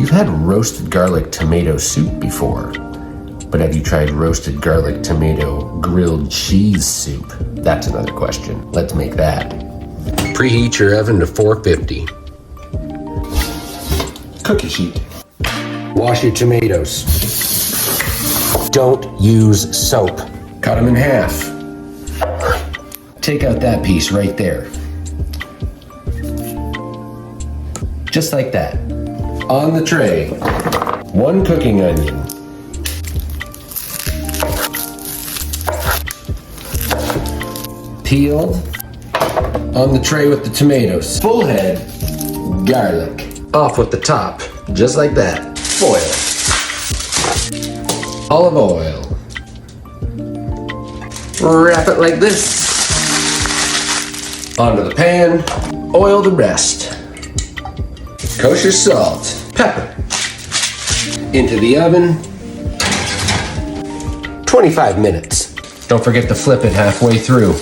You've had roasted garlic tomato soup before, but have you tried roasted garlic tomato grilled cheese soup? That's another question. Let's make that. Preheat your oven to 450. Cookie sheet. Wash your tomatoes. Don't use soap. Cut them in half. Take out that piece right there. Just like that. On the tray, 1 cooking onion. Peeled. On the tray with the tomatoes. Full head, garlic. Off with the top, just like that. Foil. Olive oil. Wrap it like this. Onto the pan, oil the rest. Kosher salt, pepper. Into the oven. 25 minutes. Don't forget to flip it halfway through.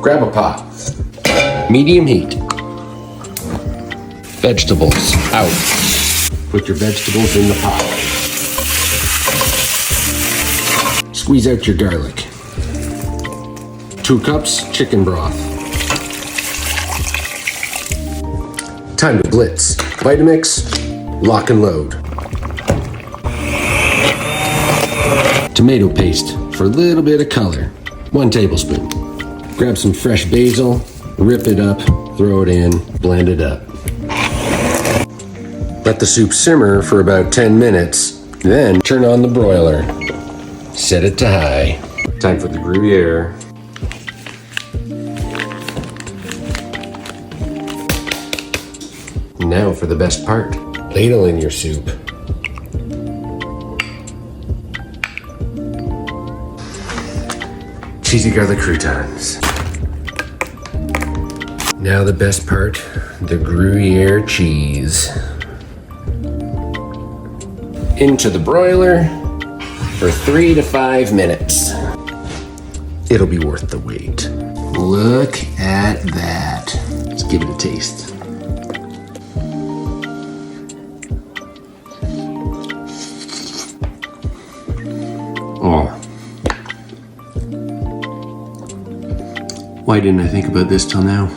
Grab a pot. Medium heat. Vegetables out. Put your vegetables in the pot. Squeeze out your garlic. 2 cups chicken broth. Time to blitz. Vitamix, lock and load. Tomato paste for a little bit of color. 1 tablespoon. Grab some fresh basil, rip it up, throw it in, blend it up. Let the soup simmer for about 10 minutes, then turn on the broiler. Set it to high. Time for the Gruyère. Now for the best part. Ladle in your soup. Cheesy garlic croutons. Now the best part, the Gruyère cheese. Into the broiler for 3 to 5 minutes. It'll be worth the wait. Look at that. Let's give it a taste. Oh. Why didn't I think about this till now?